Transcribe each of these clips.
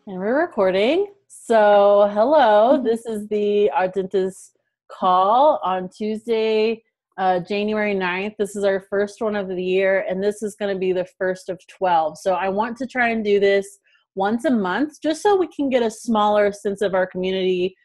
And we're recording. So, hello. This is the Audentis call on Tuesday, January 9th. This is our first one of the year, and this is going to be the first of 12. So, I want to try and do this once a month just so we can get a smaller sense of our community.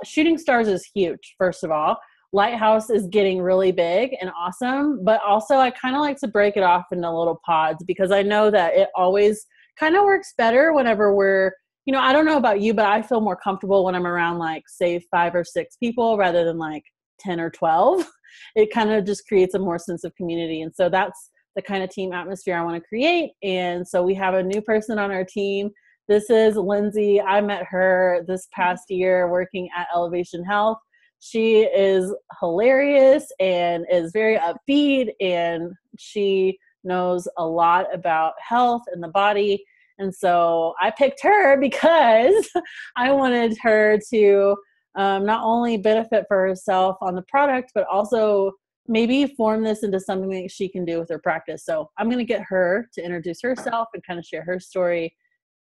Shooting Stars is huge, first of all. Lighthouse is getting really big and awesome, but also I kind of like to break it off into little pods because I know that it always kind of works better whenever I don't know about you, but I feel more comfortable when I'm around like say 5 or 6 people rather than like 10 or 12. It kind of just creates a more sense of community. And so that's the kind of team atmosphere I want to create. And so we have a new person on our team. This is Lindsay. I met her this past year working at Elevation Health. She is hilarious and is very upbeat, and she knows a lot about health and the body. And so I picked her because I wanted her to not only benefit for herself on the product, but also maybe form this into something that she can do with her practice. So I'm going to get her to introduce herself and kind of share her story,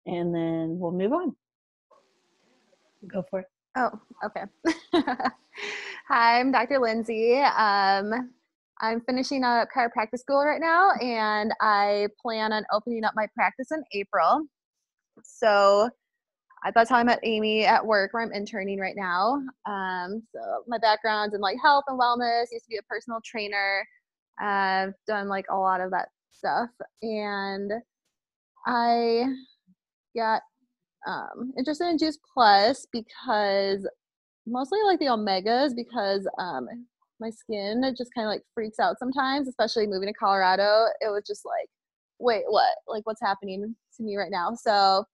and then we'll move on. Go for it. Oh, okay. Hi, I'm Dr. Lindsay. I'm finishing up chiropractic school right now, and I plan on opening up my practice in April. So that's how I met Amy at work, where I'm interning right now. So my background's in like health and wellness. Used to be a personal trainer. I've done like a lot of that stuff, and I got interested in Juice Plus because mostly like the omegas, because my skin, it just kind of like freaks out sometimes, especially moving to Colorado. It was just like, wait, what? Like, what's happening to me right now? So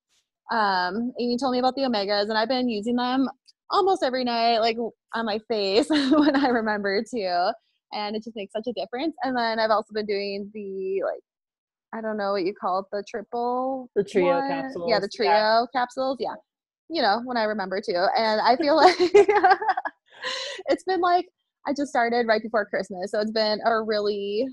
Amy told me about the omegas, and I've been using them almost every night, like on my face when I remember to, and it just makes such a difference. And then I've also been doing the, like, I don't know what you call it, the trio one. capsules. Yeah, the trio capsules. Yeah. When I remember to. And I feel like it's been like, I just started right before Christmas. So it's been a really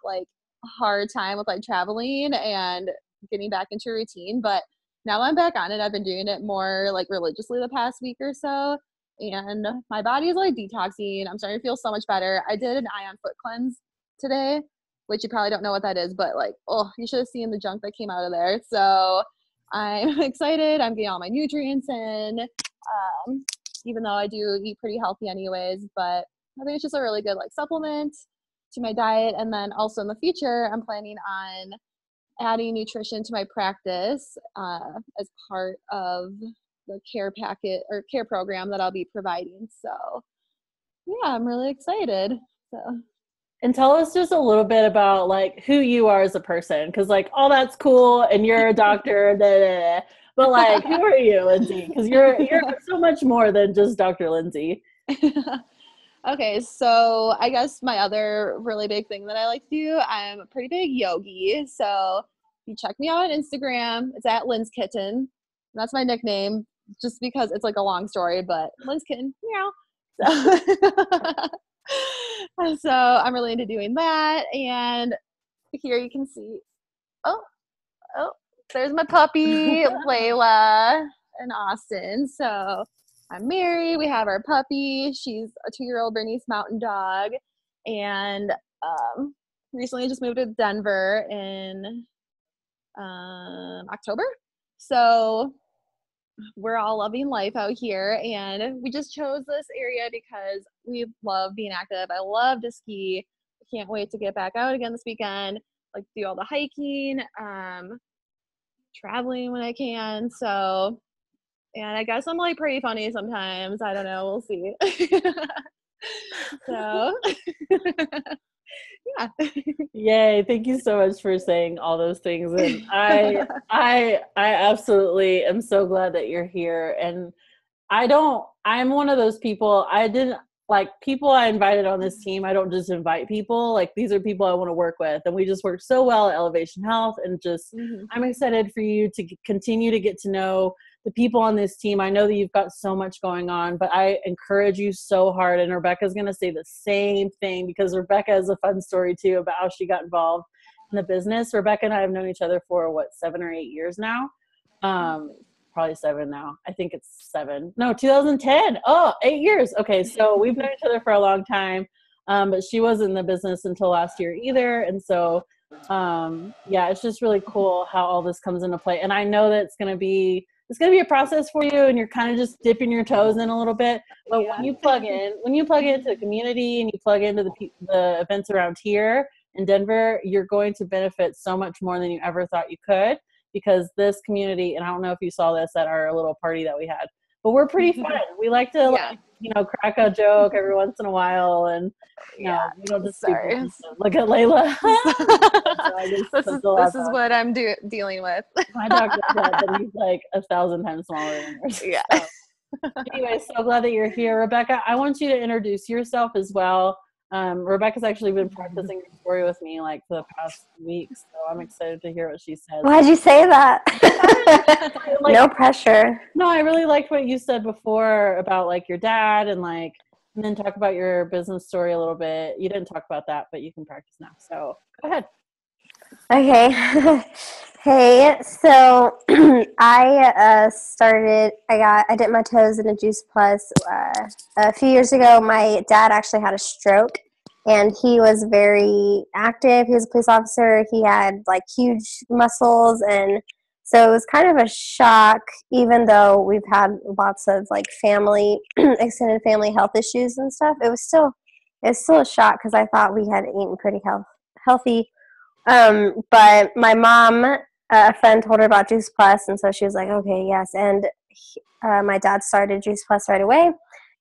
like hard time with like traveling and getting back into routine. But now I'm back on it. I've been doing it more like religiously the past week or so. And my body is like detoxing. I'm starting to feel so much better. I did an Ion foot cleanse today, which you probably don't know what that is, but like, oh, you should have seen the junk that came out of there. So I'm excited. I'm getting all my nutrients in, even though I do eat pretty healthy anyways, but I think it's just a really good like supplement to my diet. And then also in the future, I'm planning on adding nutrition to my practice as part of the care packet or care program that I'll be providing. So yeah, I'm really excited. So. And tell us just a little bit about like who you are as a person, because like all that's cool and you're a doctor, but like who are you, Lindsay? Because you're so much more than just Dr. Lindsay. Okay, so I guess my other really big thing that I like to do, I'm a pretty big yogi. So if you check me out on Instagram, it's at Lynn's Kitten. That's my nickname, just because it's like a long story, but Lynn's Kitten, meow. So I'm really into doing that. And here you can see, oh, there's my puppy, Layla and Austin. So I'm married. We have our puppy. She's a 2-year-old Bernese Mountain Dog. And recently just moved to Denver in October. So we're all loving life out here, and we just chose this area because we love being active. I love to ski. I can't wait to get back out again this weekend, like do all the hiking, traveling when I can. So, and I guess I'm like pretty funny sometimes. I don't know. We'll see. So yeah. Yay. Thank you so much for saying all those things. And I absolutely am so glad that you're here. And I'm one of those people, people I invited on this team. I don't just invite people. Like, these are people I want to work with. And we just work so well at Elevation Health. And just, I'm excited for you to continue to get to know the people on this team. I know that you've got so much going on, but I encourage you so hard. And Rebecca's going to say the same thing, because Rebecca has a fun story too about how she got involved in the business. Rebecca and I have known each other for 7 or 8 years now. Probably 7 now. I think it's 7. No, 2010. Oh, 8 years. Okay, so we've known each other for a long time. But she wasn't in the business until last year either. And so, yeah, it's just really cool how all this comes into play. And I know that it's going to be a process for you, and you're kind of just dipping your toes in a little bit. But when you plug into the community and you plug into the events around here in Denver, you're going to benefit so much more than you ever thought you could, because this community, and I don't know if you saw this at our little party that we had, but we're pretty fun. We like to crack a joke every once in a while, and we don't just do business. Look at Layla. This is what I'm dealing with. My dog does that, but he's like 1,000 times smaller than yours. Yeah. So. Anyway, so glad that you're here. Rebecca, I want you to introduce yourself as well. Rebecca's actually been practicing your story with me like for the past weeks, so I'm excited to hear what she says. Why'd you say that? No pressure. No, I really liked what you said before about like your dad and then talk about your business story a little bit. You didn't talk about that, but you can practice now. So go ahead. Okay. Hey, so I dipped my toes in a Juice Plus a few years ago. My dad actually had a stroke, and he was very active. He was a police officer. He had like huge muscles, and so it was kind of a shock, even though we've had lots of like extended family health issues and stuff. It was still a shock because I thought we had eaten pretty healthy. But my mom, a friend told her about Juice Plus, and so she was like, okay, yes. And my dad started Juice Plus right away,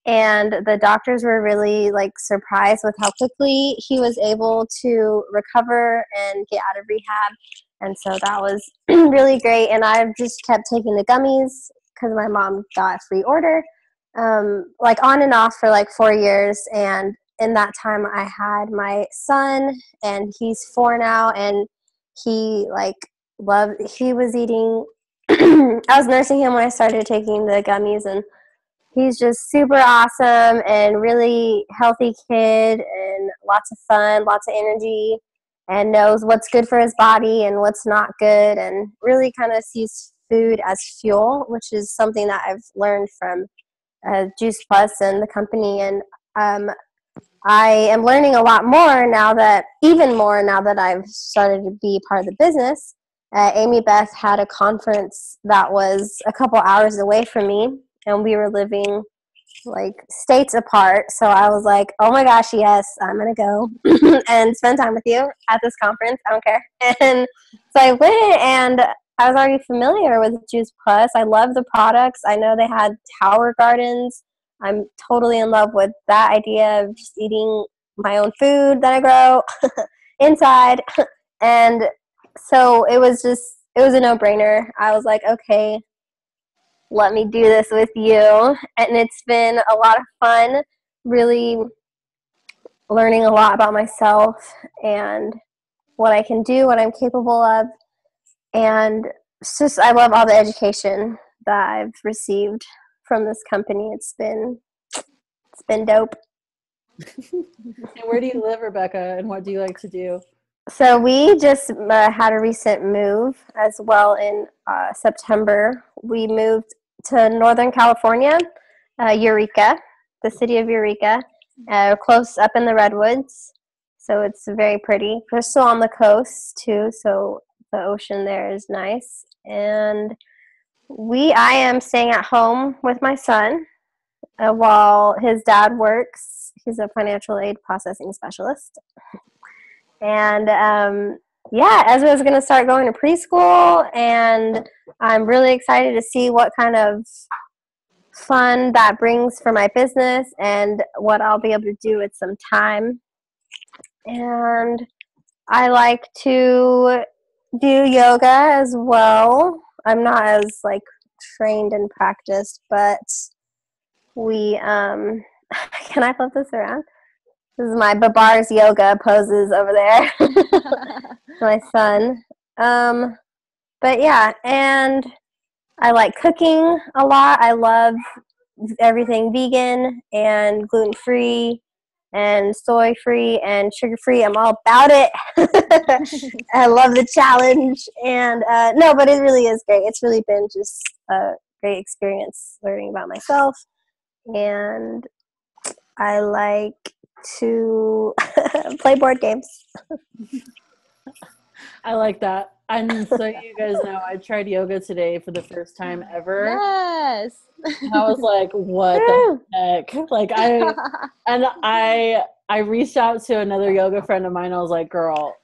and the doctors were really like surprised with how quickly he was able to recover and get out of rehab. And so that was really great. And I've just kept taking the gummies because my mom got a free order, like on and off for like 4 years. And in that time I had my son, and he's 4 now, and he was eating I was nursing him when I started taking the gummies, and he's just super awesome and really healthy kid, and lots of fun, lots of energy, and knows what's good for his body and what's not good, and really kind of sees food as fuel, which is something that I've learned from Juice Plus and the company. And I am learning a lot more even more now that I've started to be part of the business. Amy Beth had a conference that was a couple hours away from me, and we were living like states apart. So I was like, oh my gosh, yes, I'm going to go and spend time with you at this conference. I don't care. And so I went, and I was already familiar with Juice Plus. I love the products. I know they had tower gardens. I'm totally in love with that idea of just eating my own food that I grow inside. And so it was a no-brainer. I was like, okay, let me do this with you. And it's been a lot of fun, really learning a lot about myself and what I can do, what I'm capable of. And it's just, I love all the education that I've received from this company. It's been dope. And where do you live, Rebecca, and what do you like to do? So we just had a recent move as well in September. We moved to Northern California, Eureka, the city of Eureka, close up in the Redwoods. So it's very pretty. We're still on the coast too, so the ocean there is nice. And I am staying at home with my son while his dad works. He's a financial aid processing specialist. And Ezra's going to start going to preschool, and I'm really excited to see what kind of fun that brings for my business and what I'll be able to do with some time. And I like to do yoga as well. I'm not as like trained and practiced, but we can I flip this around? This is my Babar's yoga poses over there. My son. But yeah, and I like cooking a lot. I love everything vegan and gluten-free and soy-free and sugar-free. I'm all about it. I love the challenge. And no, but it really is great. It's really been just a great experience learning about myself. And I like to play board games. I like that. And so you guys know, I tried yoga today for the first time ever. Yes. And I was like, what the heck? Like I reached out to another yoga friend of mine. I was like, girl,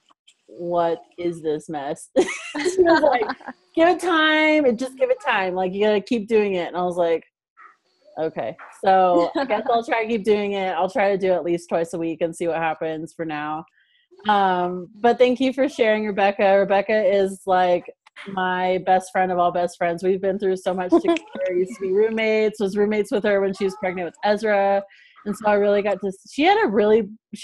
what is this mess? She was like, give it time and just give it time. Like, you gotta keep doing it. And I was like, okay. So I guess I'll try to keep doing it. I'll try to do it at least twice a week and see what happens for now. But thank you for sharing, Rebecca. Rebecca is like my best friend of all best friends. We've been through so much together. Used to be roommates, was roommates with her when she was pregnant with Ezra. And so I really got to, she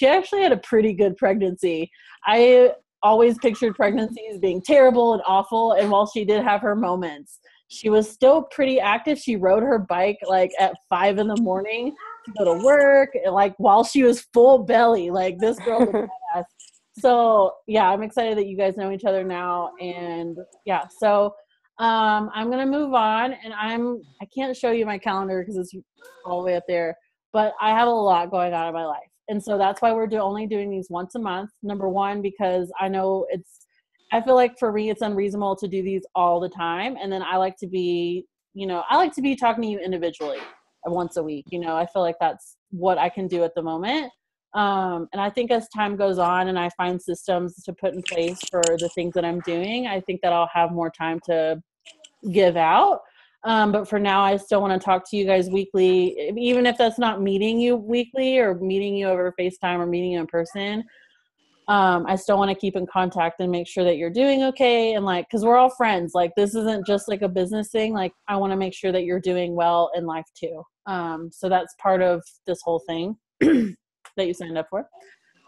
actually had a pretty good pregnancy. I always pictured pregnancies being terrible and awful. And while she did have her moments, she was still pretty active. She rode her bike like at 5 a.m. to go to work, like while she was full belly. Like, this girl was badass. So yeah, I'm excited that you guys know each other now. And yeah, so I'm gonna move on, and I can't show you my calendar because it's all the way up there, but I have a lot going on in my life. And so that's why we're only doing these once a month. Number one, because I feel like for me, it's unreasonable to do these all the time. And then I like to be talking to you individually once a week. I feel like that's what I can do at the moment. And I think as time goes on and I find systems to put in place for the things that I'm doing, I think that I'll have more time to give out. But for now, I still want to talk to you guys weekly, even if that's not meeting you weekly or meeting you over FaceTime or meeting you in person. I still want to keep in contact and make sure that you're doing okay. And like, cause we're all friends. Like, this isn't just like a business thing. Like, I want to make sure that you're doing well in life too. So that's part of this whole thing that you signed up for.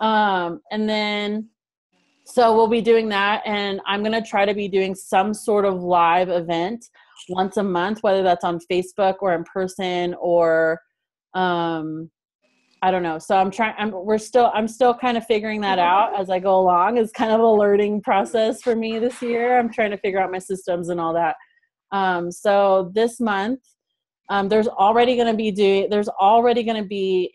And then, so we'll be doing that. And I'm going to try to be doing some sort of live event once a month, whether that's on Facebook or in person or, I don't know. So I'm still kind of figuring that out as I go along. It's kind of a learning process for me this year. I'm trying to figure out my systems and all that. So this month, there's already going to be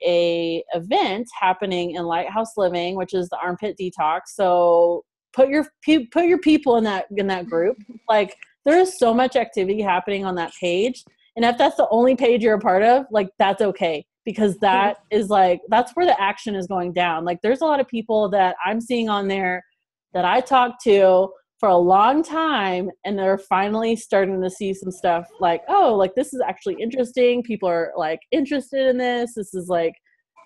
a event happening in Lighthouse Living, which is the Armpit Detox. So put your people in that group. Like, there is so much activity happening on that page. And if that's the only page you're a part of, like, that's okay. Because that is like, that's where the action is going down. Like, there's a lot of people that I'm seeing on there that I talked to for a long time, and they're finally starting to see some stuff like, oh, like, this is actually interesting. People are like interested in this. This is like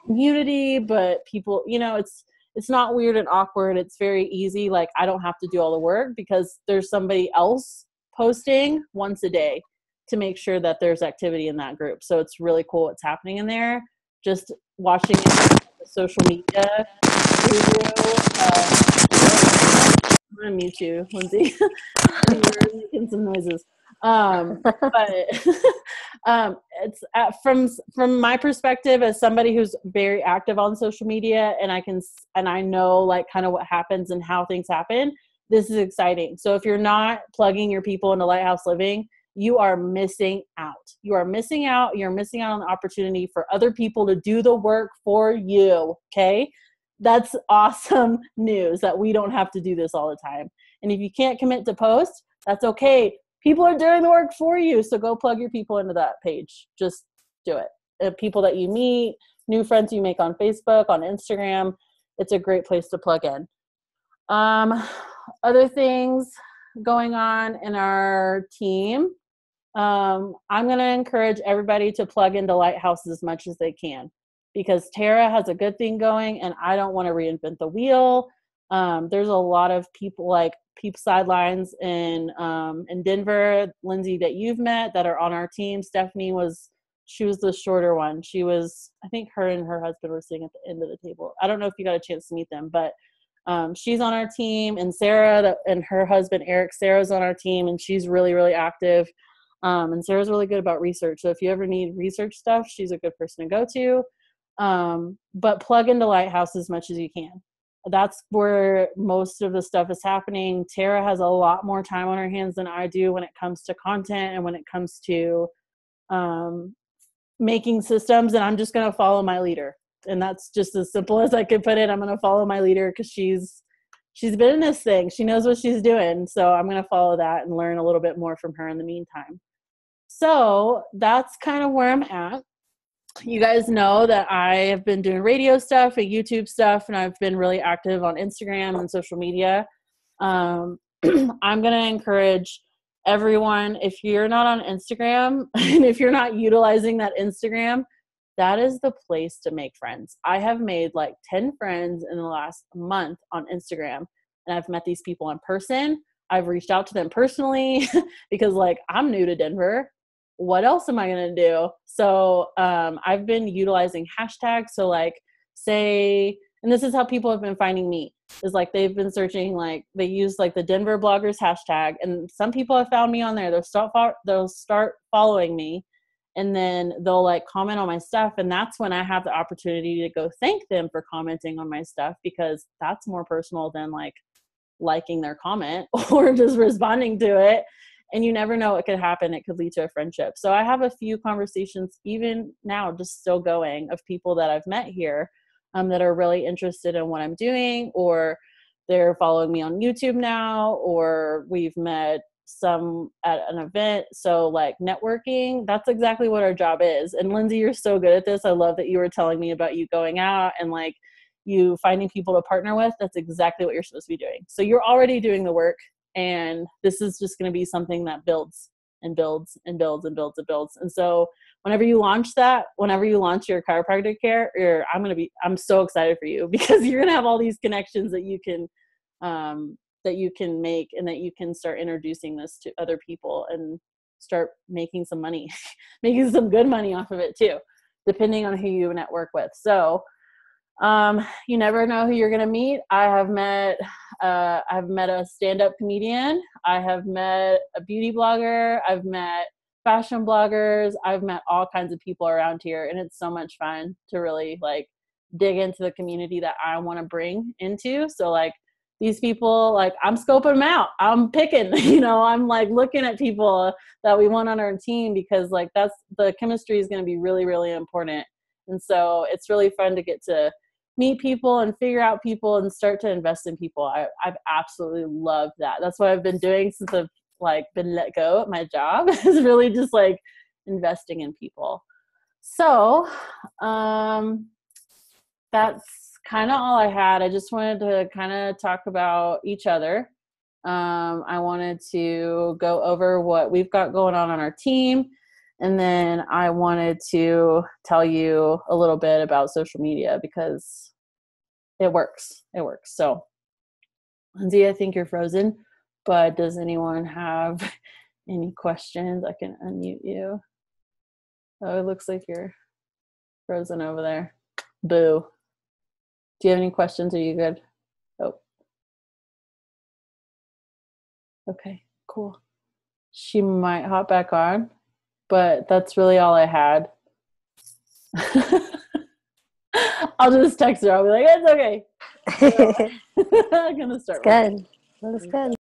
community, but people, it's not weird and awkward. It's very easy. Like, I don't have to do all the work because there's somebody else posting once a day to make sure that there's activity in that group. So it's really cool what's happening in there. Just watching it on the social media I'm gonna mute you, Lindsay. You're making some noises. But it's from my perspective as somebody who's very active on social media, and I know like kind of what happens and how things happen. This is exciting. So if you're not plugging your people into Lighthouse Living, you are missing out. You're missing out on the opportunity for other people to do the work for you. Okay. That's awesome news that we don't have to do this all the time. And if you can't commit to post, that's okay. People are doing the work for you. So go plug your people into that page. Just do it. People that you meet, new friends you make on Facebook, on Instagram, it's a great place to plug in. Other things going on in our team. I'm going to encourage everybody to plug into Lighthouse as much as they can, because Tara has a good thing going and I don't want to reinvent the wheel. There's a lot of people like Peep Sidelines in Denver, Lindsay, that you've met that are on our team. Stephanie she was the shorter one. She was, I think her and her husband were sitting at the end of the table. I don't know if you got a chance to meet them, but she's on our team. And Sarah and her husband, Eric, Sarah's on our team, and she's really, really active. And Sarah's really good about research. So if you ever need research stuff, she's a good person to go to. But plug into Lighthouse as much as you can. That's where most of the stuff is happening. Tara has a lot more time on her hands than I do when it comes to content and when it comes to making systems, and I'm just going to follow my leader. And that's just as simple as I could put it. I'm going to follow my leader because she's been in this thing. She knows what she's doing. So I'm going to follow that and learn a little bit more from her in the meantime. So that's kind of where I'm at. You guys know that I have been doing radio stuff and YouTube stuff, and I've been really active on Instagram and social media. I'm going to encourage everyone, if you're not on Instagram and if you're not utilizing that Instagram, that is the place to make friends. I have made like 10 friends in the last month on Instagram, and I've met these people in person. I've reached out to them personally because like I'm new to Denver. What else am I going to do? So I've been utilizing hashtags. So like say, and this is how people have been finding me, is like they've been searching, like they use like the Denver bloggers hashtag, and some people have found me on there. They'll start following me, and then they'll like comment on my stuff. And that's when I have the opportunity to go thank them for commenting on my stuff, because that's more personal than like liking their comment or just responding to it. And you never know what could happen. It could lead to a friendship. So I have a few conversations even now just still going of people that I've met here that are really interested in what I'm doing, or they're following me on YouTube now, or we've met some at an event. So like networking, that's exactly what our job is. And Lindsay, you're so good at this. I love that you were telling me about you going out and like you finding people to partner with. That's exactly what you're supposed to be doing. So you're already doing the work. And this is just going to be something that builds and builds and builds and builds and builds. And so whenever you launch your chiropractic care, I'm so excited for you, because you're going to have all these connections that you can make, and that you can start introducing this to other people and start making some money, making some good money off of it too, depending on who you network with. So you never know who you're going to meet. I've met a stand-up comedian. I have met a beauty blogger. I've met fashion bloggers. I've met all kinds of people around here, and it's so much fun to really like dig into the community that I want to bring into. So like these people, like I'm scoping them out. I'm picking, I'm like looking at people that we want on our team, because like that's the chemistry is going to be really, really important. And so it's really fun to get to meet people and figure out people and start to invest in people. I've absolutely loved that. That's what I've been doing since I've like been let go at my job, is really just like investing in people. So that's kind of all I had. I just wanted to kind of talk about each other. I wanted to go over what we've got going on our team. And then I wanted to tell you a little bit about social media, because it works. It works. So, Lindsay, I think you're frozen, but does anyone have any questions? I can unmute you. Oh, it looks like you're frozen over there. Boo. Do you have any questions? Are you good? Oh. Okay, cool. She might hop back on, but that's really all I had. I'll just text her. I'll be like, it's okay. So, I'm gonna start. Good. That was good.